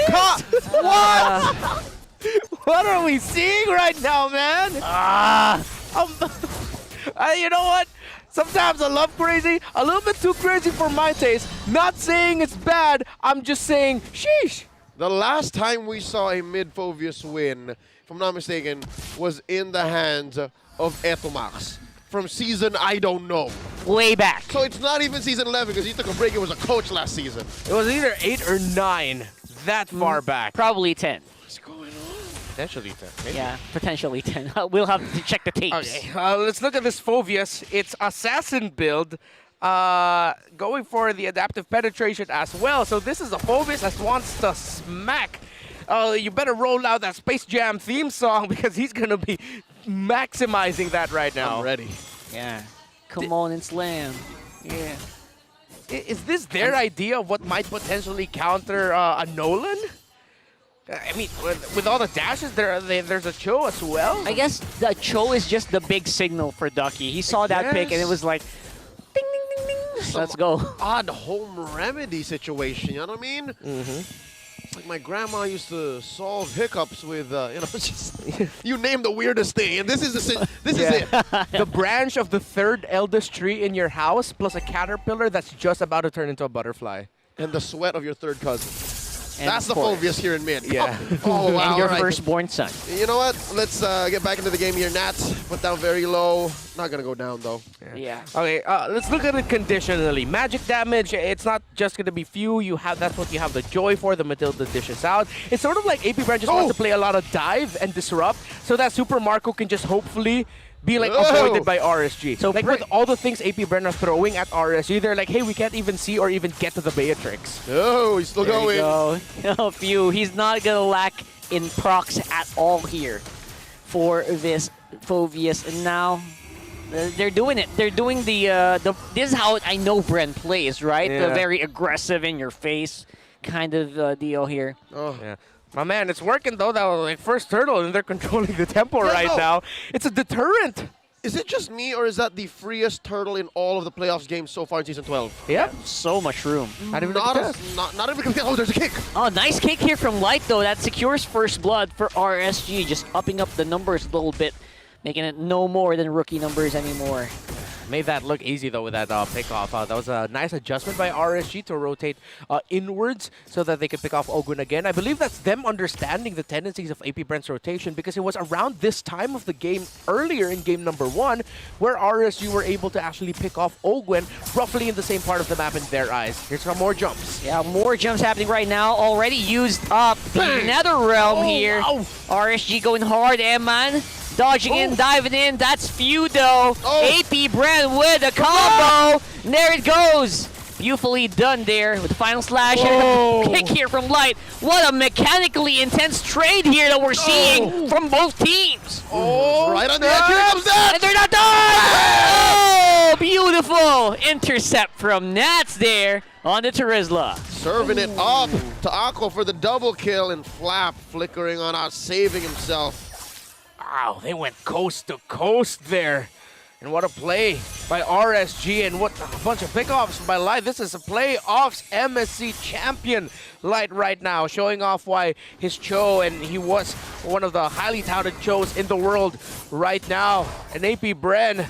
What? What are we seeing right now, man? You know what? Sometimes I love crazy, a little bit too crazy for my taste. Not saying it's bad, I'm just saying, sheesh. The last time we saw a mid-Fovius win, if I'm not mistaken, was in the hands of Etomax from season I don't know. Way back. So it's not even season 11 because he took a break and was a coach last season. It was either 8 or 9, that far back. Probably 10. What's going on? Potentially 10. Maybe. Yeah, potentially 10. We'll have to check the tapes. Okay, let's look at this Fovius. It's Assassin build, going for the adaptive penetration as well. So this is a Fovius that wants to smack. You better roll out that Space Jam theme song because he's going to be maximizing that right now. I'm ready. Yeah. Come on and slam. Yeah. Is this their idea of what might potentially counter a Nolan? I mean, with all the dashes, there's a Cho as well. I guess the Cho is just the big signal for Ducky. He saw that pick and it was like, ding, ding, ding, ding. Let's go. Odd home remedy situation, you know what I mean? Mm-hmm. It's like my grandma used to solve hiccups with, just you name the weirdest thing, and this is is it. The branch of the third eldest tree in your house plus a caterpillar that's just about to turn into a butterfly. And the sweat of your third cousin. And that's the Fovius here in mid. Yeah. Oh, wow. And your right. firstborn son. You know what? Let's get back into the game here. Nats put down very low. Not going to go down, though. Yeah. Okay, let's look at it conditionally. Magic damage, it's not just going to be few. That's what you have the Joy for, the Matilda dishes out. It's sort of like APBR just wants to play a lot of dive and disrupt so that Super Marco can just hopefully be like avoided by RSG. So like with all the things APBR are throwing at RSG, they're like, hey, we can't even see or even get to the Beatrix. Oh, he's still going. No, Few. He's not going to lack in procs at all here for this Fovius. And now they're doing it. They're doing the this is how I know Bren plays, right? Yeah. The very aggressive in your face kind of deal here. Oh. Yeah. My man, it's working though. That was like first turtle, and they're controlling the tempo now. It's a deterrent. Is it just me, or is that the freest turtle in all of the playoffs games so far in Season 12? Yeah. So much room. Not even not even. Oh, there's a kick. Oh, nice kick here from Light, though. That secures first blood for RSG, just upping up the numbers a little bit, making it no more than rookie numbers anymore. Made that look easy, though, with that pickoff. That was a nice adjustment by RSG to rotate inwards so that they could pick off Ogun again. I believe that's them understanding the tendencies of APBR's rotation because it was around this time of the game earlier in game number 1 where RSG were able to actually pick off Ogun roughly in the same part of the map in their eyes. Here's some more jumps. Yeah, more jumps happening right now. Already used up the Nether Realm here. Wow. RSG going hard, man. Dodging in, diving in. That's Feudo. APBR with a combo. And there it goes. Beautifully done there with the final slash and a kick here from Light. What a mechanically intense trade here that we're seeing from both teams. Right on the edge. Here comes that. And they're not done. Oh, beautiful intercept from Nats there on the Terizla. Serving it up to Aqua for the double kill, and Flap flickering on out, saving himself. Wow, they went coast to coast there. And what a play by RSG, and what a bunch of pickoffs by Light. This is a playoffs MSC champion Light right now, showing off why his Cho, and he was one of the highly touted Chos in the world right now. And APBR,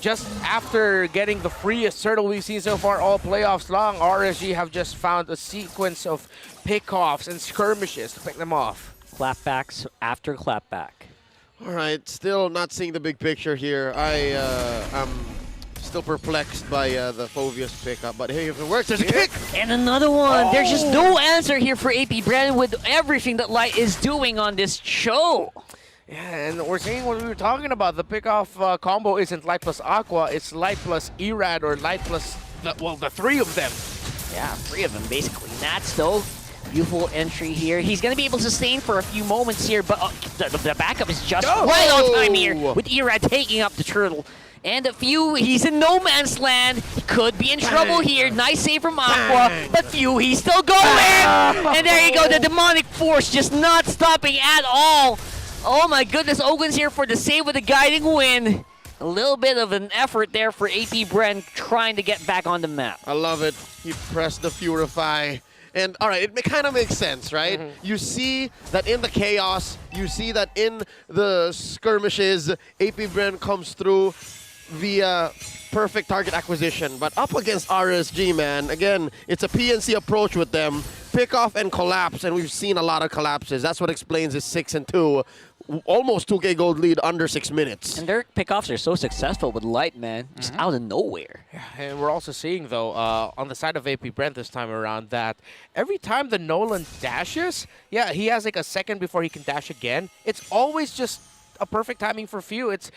just after getting the freest turtle we've seen so far all playoffs long, RSG have just found a sequence of pickoffs and skirmishes to pick them off. Clapbacks after clapback. All right, still not seeing the big picture here. I'm still perplexed by the Fovius pickup, but hey, if it works, there's a kick! And another one. There's just no answer here for APBR with everything that Light is doing on this show. Yeah, and we're seeing what we were talking about. The pickoff combo isn't Light plus Aqua, it's Light plus Erad or Light plus, the three of them. Yeah, 3 of them basically. Nats though. Beautiful entry here. He's going to be able to sustain for a few moments here, but the backup is just right on time here with Erad taking up the turtle. And a few, he's in no man's land. He could be in trouble here. Nice save from Aqua, but few, he's still going. And there you go, the demonic force just not stopping at all. Oh my goodness, Ogun's here for the save with the guiding win. A little bit of an effort there for APBR trying to get back on the map. I love it. He pressed the Purify, And all right, it kind of makes sense, right? You see that in the chaos, you see that in the skirmishes, APBR comes through via perfect target acquisition. But up against RSG, man, again, it's a PNC approach with them. Pick off and collapse, and we've seen a lot of collapses. That's what explains this 6-2. Almost 2K gold lead under 6 minutes. And their pickoffs are so successful with Light, man. Just out of nowhere. Yeah, and we're also seeing, though, on the side of APBR this time around, that every time the Nolan dashes, yeah, he has like a second before he can dash again. It's always just a perfect timing for few. It's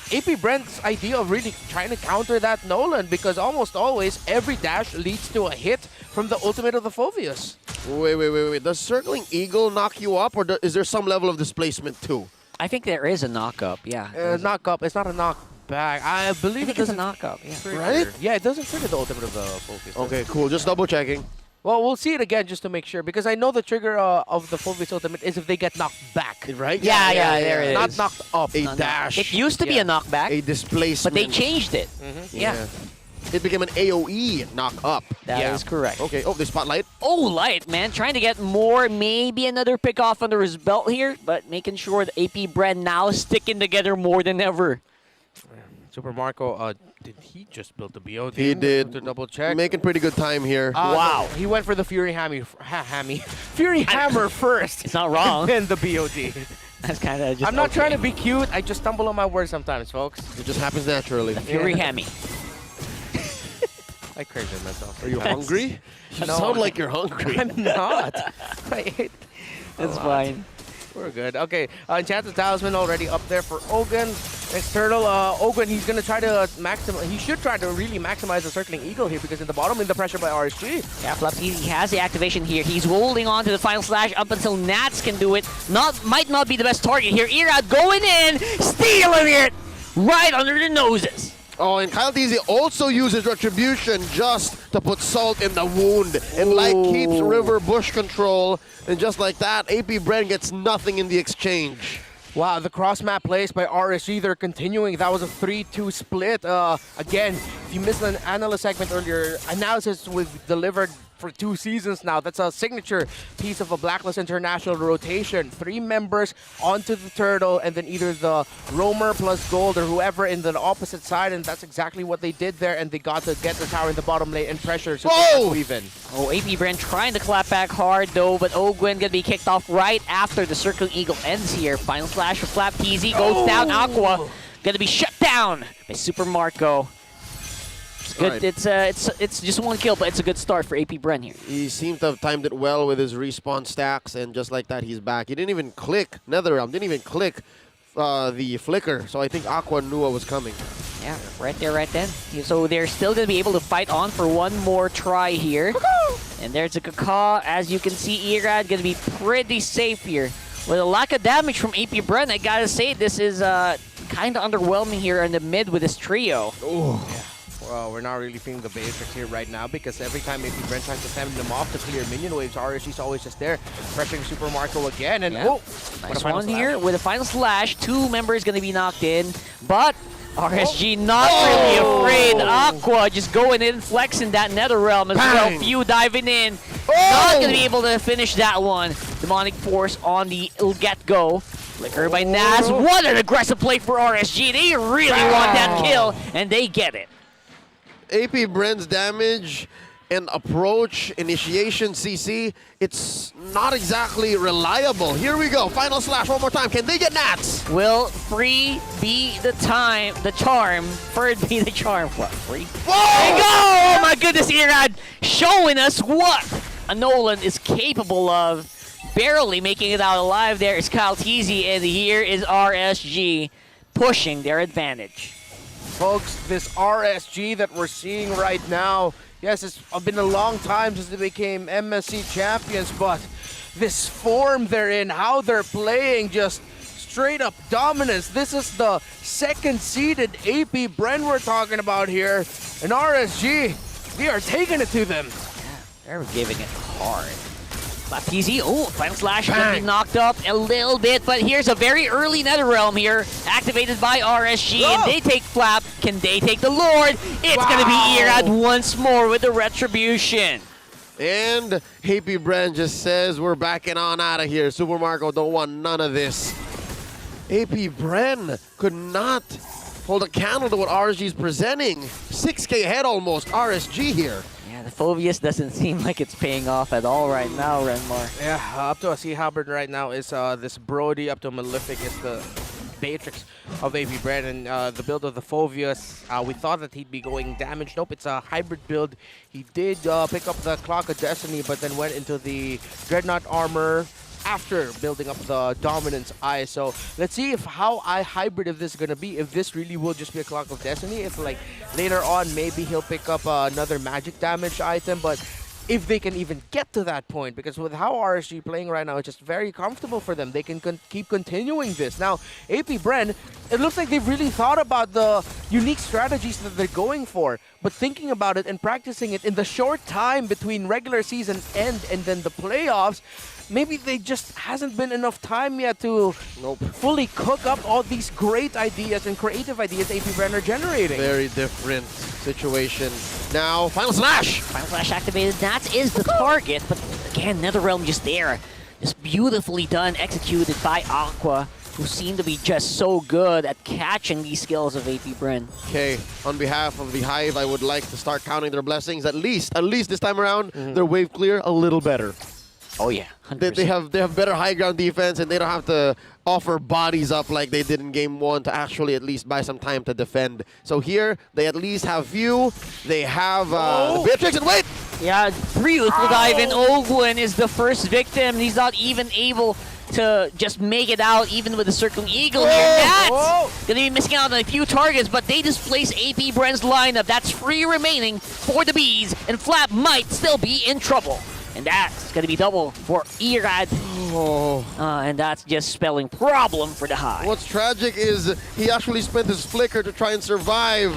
APBR's idea of really trying to counter that Nolan, because almost always every dash leads to a hit from the ultimate of the Phoveus. Wait. Does Circling Eagle knock you up, or is there some level of displacement too? I think there is a knock-up, yeah. Knock up, it's not a knock back. I believe it is a knock-up, yeah. trigger. Right? Yeah, it doesn't trigger the ultimate of the Phoveus. Okay, cool. Just double checking. Well, we'll see it again just to make sure, because I know the trigger of the Phoveus ultimate is if they get knocked back. Right? Yeah, there it Not is. knocked up. A dash. It used to be a knockback, A displacement. but they changed it. Yeah, It became an AoE knock up. that is correct. Okay. Oh, the spotlight. Oh, Light, man, trying to get more, maybe another pick off under his belt here, but making sure the APBR now sticking together more than ever. Super Marco, did he just build the BOD? He did. To double check. Making pretty good time here. Wow. He went for the Fury Fury Hammer first. It's not wrong. And then the BOD. That's kind of just I'm not okay. trying to be cute. I just stumble on my words sometimes, folks. It just happens naturally. Fury Hammy. I craved it myself. Are you hungry? You No. sound like you're hungry. I'm not. I ate That's a lot. fine. We're good. Okay, Enchanted Talisman already up there for Ogun. External Ogun, he's going to try to maximize. He should try to really maximize the Circling Eagle here, because in the bottom, in the pressure by RSG. Yeah, Flaps, he has the activation here. He's holding on to the final slash up until Nats can do it. Might not be the best target here. Irad going in, stealing it right under the noses. Oh, and Kyle TZ also uses Retribution just to put salt in the wound. And Light keeps river bush control. And just like that, APBR gets nothing in the exchange. Wow, the cross-map plays by RSG, they're continuing. That was a 3-2 split. Again, if you missed an analyst segment earlier, analysis was delivered for 2 seasons now. That's a signature piece of a Blacklist International rotation. 3 members onto the turtle, and then either the roamer plus gold or whoever in the opposite side, and that's exactly what they did there, and they got to get the tower in the bottom lane and pressure so they can even. Oh, APBR trying to clap back hard though, but Ogwen gonna be kicked off right after the Circling Eagle ends here. Final slash for Flap TZ goes down. Aqua gonna be shut down by Super Marco. It's good. Right. It's just 1 kill, but it's a good start for APBR here. He seemed to have timed it well with his respawn stacks, and just like that, he's back. He didn't even click NetherRealm, didn't even click the flicker, so I think Aqua knew what was coming. Yeah, right there, right then. So they're still going to be able to fight on for one more try here. And there's a Kaka. As you can see, Irad going to be pretty safe here. With a lack of damage from APBR, I got to say, this is kind of underwhelming here in the mid with this trio. Well, we're not really feeling the basics here right now, because every time APBR tries to send them off to clear minion waves, RSG's always just there, pressuring Super Marco again, and Nice one here with a final slash. 2 members going to be knocked in, but RSG not really afraid. Aqua just going in, flexing that NetherRealm as well. Few diving in. Not going to be able to finish that one. Demonic Force on the get-go. Flicker by Naz. What an aggressive play for RSG. They really want that kill, and they get it. APBR's damage and approach, initiation, CC, it's not exactly reliable. Here we go, final slash one more time. Can they get Nats? Will free be the charm? Third be the charm. What, free? Whoa! There you go! Oh my goodness, Irad showing us what a Nolan is capable of. Barely making it out alive there is Kyle TZ, and here is RSG pushing their advantage. folks, this RSG that we're seeing right now, yes, it's been a long time since they became MSC champions, but this form they're in, how they're playing, just straight up dominance. This is the second-seeded APBR we're talking about here, and RSG, we are taking it to them. Yeah, they're giving it hard. Baptiste, oh, final slash gonna be knocked up a little bit, but here's a very early NetherRealm here, activated by RSG, and they take Flap. Can they take the Lord? It's gonna be Irad once more with the Retribution. And APBR just says, we're backing on out of here. Super Marco don't want none of this. APBR could not hold a candle to what RSG is presenting. 6K ahead almost, RSG here. Yeah, the Phobius doesn't seem like it's paying off at all right now, Renmar. Yeah, up to a Sea Halberd right now is this Brody, up to Malefic is the Matrix of APBR, and the build of the Phobius. We thought that he'd be going damage. Nope, it's a hybrid build. He did pick up the Clock of Destiny, but then went into the Dreadnought armor after building up the Dominance Eye. So let's see how hybrid of this is going to be. If this really will just be a Clock of Destiny. If like later on maybe he'll pick up another magic damage item. But if they can even get to that point, because with how RSG playing right now, it's just very comfortable for them. They can keep continuing this. Now, APBR, it looks like they've really thought about the unique strategies that they're going for, but thinking about it and practicing it in the short time between regular season end and then the playoffs, maybe they just hasn't been enough time yet to fully cook up all these great ideas and creative ideas APBR are generating. Very different situation. Now, Final Slash! Final Slash activated. That is the target, but again, NetherRealm just there. Just beautifully done, executed by Aqua, who seem to be just so good at catching these skills of APBR. Okay, on behalf of the Hive, I would like to start counting their blessings. At least this time around, their wave clear a little better. Oh yeah, 100%. They have better high ground defense, and they don't have to offer bodies up like they did in game 1 to actually at least buy some time to defend. So here, they at least have View, they have Beatrix, and wait! Yeah, beautiful dive in. Ogwin is the first victim. He's not even able to just make it out, even with the Circling Eagle here. That's gonna be missing out on a few targets, but they displace APBR's lineup. That's 3 remaining for the Bees, and Flap might still be in trouble. And that's going to be double for Irad. And that's just spelling problem for the Hive. What's tragic is he actually spent his flicker to try and survive.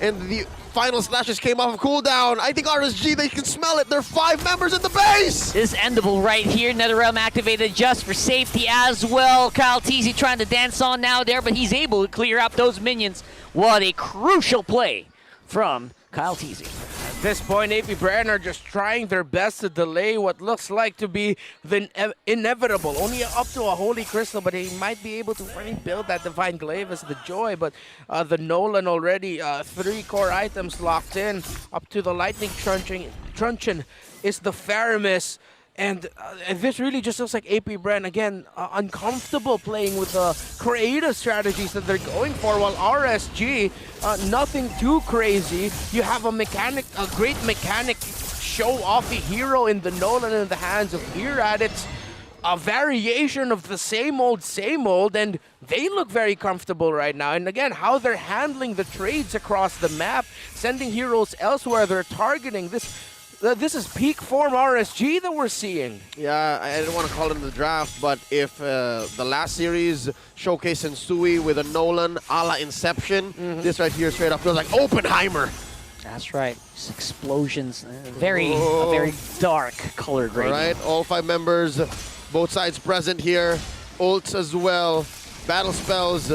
And the Final Slashes came off of cooldown. I think RSG, they can smell it. There are 5 members in the base. This is endable right here. NetherRealm activated just for safety as well. Kyle Teasy trying to dance on now there, but he's able to clear up those minions. What a crucial play from Kyle Teasy. At this point, APBR are just trying their best to delay what looks like to be the inevitable. Only up to a Holy Crystal, but he might be able to finally build that Divine Glaive as the Joy. But the Nolan already, 3 core items locked in. Up to the Lightning Truncheon is the Faramis. And this really just looks like APBR, again, uncomfortable playing with the creative strategies that they're going for, while RSG, nothing too crazy. You have a great mechanic show off the hero in the Nolan in the hands of Irad. It's a variation of the same old, and they look very comfortable right now. And again, how they're handling the trades across the map, sending heroes elsewhere, they're targeting this. This is peak form RSG that we're seeing. Yeah, I didn't want to call it in the draft, but if the last series showcased Sensui with a Nolan a la Inception, this right here straight up feels like Oppenheimer. That's right. Just explosions. A very dark color gradient. All right, all 5 members, both sides present here. Ults as well. Battle spells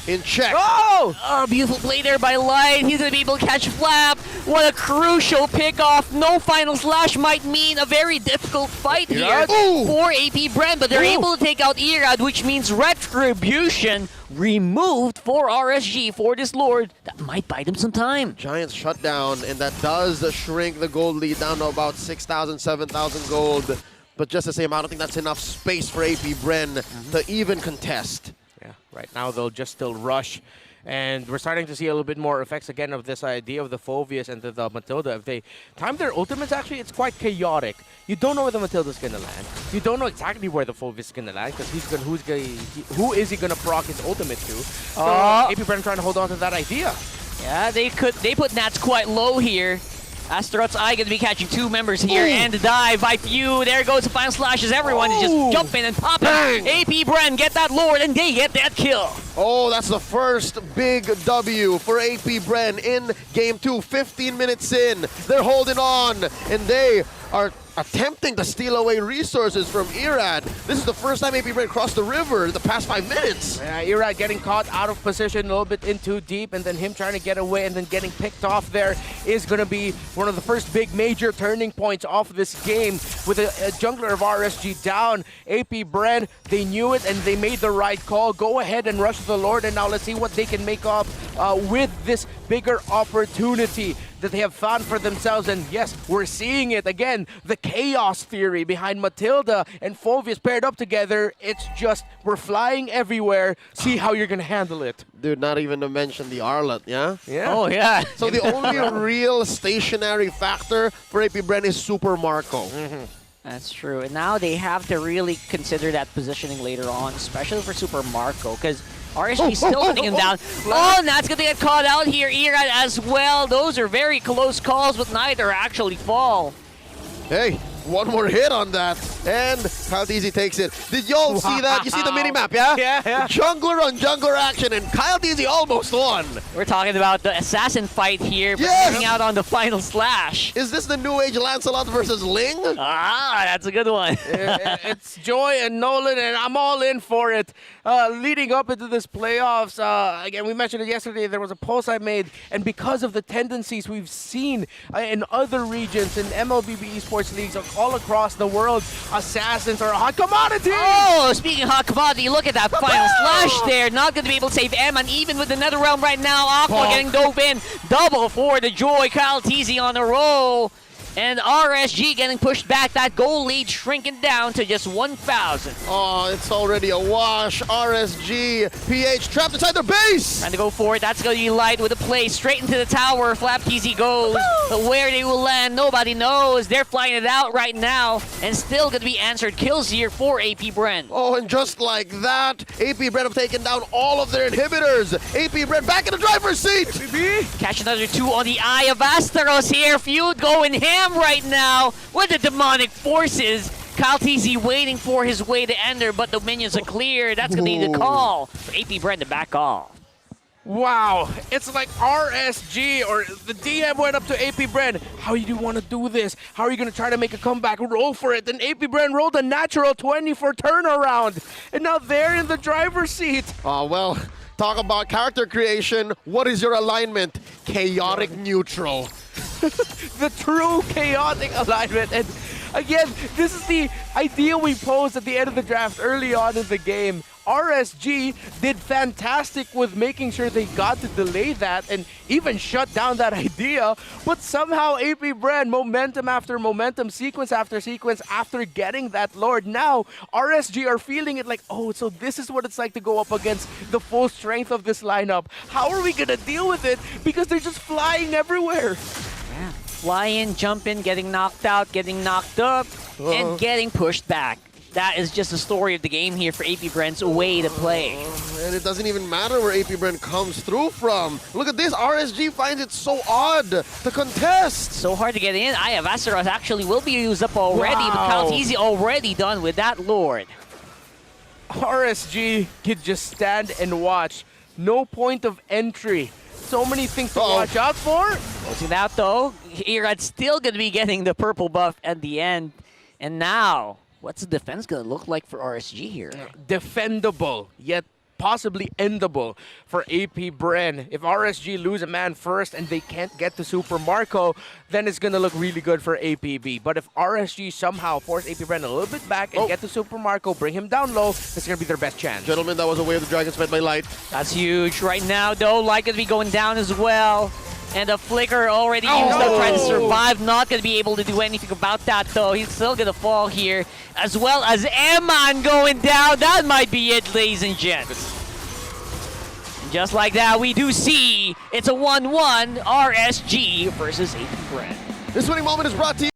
in check. Oh, beautiful play there by Light. He's going to be able to catch Flap. What a crucial pickoff. No Final Slash might mean a very difficult fight here for APBR, but they're able to take out Irad, which means Retribution removed for RSG, for this Lord. That might buy them some time. Giants shutdown, and that does shrink the gold lead down to about 6,000, 7,000 gold. But just the same, I don't think that's enough space for APBR to even contest. Yeah, right now they'll just still rush. And we're starting to see a little bit more effects again of this idea of the Phobius and the Matilda. If they time their ultimates, actually, it's quite chaotic. You don't know where the Matilda's going to land. You don't know exactly where the Phobius is going to land, because who is he going to proc his ultimate to? So APBR trying to hold on to that idea. Yeah, they put Nats quite low here. Astaroth's Eye going to be catching 2 members here, and dive by Few. There goes the Final Slashes. Everyone is just jumping and popping. APBR get that Lord, and they get that kill. Oh, that's the first big W for APBR in Game 2. 15 minutes in, they're holding on, and they are attempting to steal away resources from Irad. This is the first time APBRN crossed the river in the past 5 minutes. Irad getting caught out of position a little bit in too deep, and then him trying to get away and then getting picked off there is going to be one of the first big major turning points of this game. With a jungler of RSG down, APBRN, they knew it and they made the right call. Go ahead and rush the Lord, and now let's see what they can make up with this bigger opportunity that they have found for themselves. And yes, we're seeing it again, the chaos theory behind Matilda and Phoveus paired up together. It's just, we're flying everywhere. See how you're gonna handle it. Dude, not even to mention the Arlet, yeah? Yeah. Oh, yeah. So the only real stationary factor for APBRN is Super Marco. That's true. And now they have to really consider that positioning later on, especially for Super Marco, because RSG still hunting him down. Oh, and that's going to get caught out here, Irad, as well. Those are very close calls, but neither actually fall. Hey, one more hit on that, and Kyle Teasy takes it. Did y'all see that? You see the minimap, yeah? Yeah. Jungler on jungler action, and Kyle Teasy almost won. We're talking about the assassin fight here, but Yes! coming out on the final slash. Is this the new age Lancelot versus Ling? Ah, that's a good one. It's Joy and Nolan, and I'm all in for it. Leading up into this playoffs, again, we mentioned it yesterday, there was a post I made, and because of the tendencies we've seen in other regions, in MLBB esports leagues all across the world, assassins are a hot commodity! Oh, speaking of hot commodity, look at that final slash there. Not going to be able to save M, and even with the Netherrealm right now, Aqua getting dove in. Double for the Joy. Kyle Teasy on a roll. And RSG getting pushed back. That goal lead shrinking down to just 1,000. Oh, it's already a wash. RSG, PH trapped inside their base. Trying to go for it. That's going to be Light with a play straight into the tower. Flap Teasy goes. But where they will land, nobody knows. They're flying it out right now. And still going to be answered kills here for APBRN. Oh, and just like that, APBRN have taken down all of their inhibitors. APBRN back in the driver's seat. Catch another 2 on the Eye of Asteros here. Feud going ham right now with the demonic forces. Kyle Teasy waiting for his way to enter, but the minions are clear. That's going to need a call for APBRN to back off. Wow, it's like RSG or the DM went up to APBRN. How do you want to do this? How are you going to try to make a comeback? Roll for it. Then APBRN rolled a natural 20 for turnaround. And now they're in the driver's seat. Oh, well, talk about character creation. What is your alignment? Chaotic neutral. The true chaotic alignment. And again, this is the idea we posed at the end of the draft early on in the game. RSG did fantastic with making sure they got to delay that and even shut down that idea, but somehow APBRN, momentum after momentum, sequence after sequence after getting that Lord, now RSG are feeling it like, oh, so this is what it's like to go up against the full strength of this lineup. How are we gonna deal with it? Because they're just flying everywhere. Yeah. Fly in, jump in, getting knocked out, getting knocked up, and getting pushed back. That is just the story of the game here for APBRN's way to play. And it doesn't even matter where APBRN comes through from. Look at this, RSG finds it so odd to contest. So hard to get in. Eye of Asteros actually will be used up already, but Kyle Teasy already done with that Lord. RSG could just stand and watch. No point of entry. So many things to watch out for. Closing it out though. Irad's still going to be getting the purple buff at the end. And now, what's the defense going to look like for RSG here? Defendable, yet possibly endable for APBRN. If RSG lose a man first and they can't get to Super Marco, then it's going to look really good for APB. But if RSG somehow force APBRN a little bit back and get to Super Marco, bring him down low, it's going to be their best chance. Gentlemen, that was a way of the Dragons fed by Light. That's huge. Right now, though, Light going to be going down as well. And the flicker already used up, trying to survive. Not going to be able to do anything about that, though. He's still going to fall here. As well as Eman going down. That might be it, ladies and gents. And just like that, we do see it's a 1-1 RSG versus APBRN. This winning moment is brought to you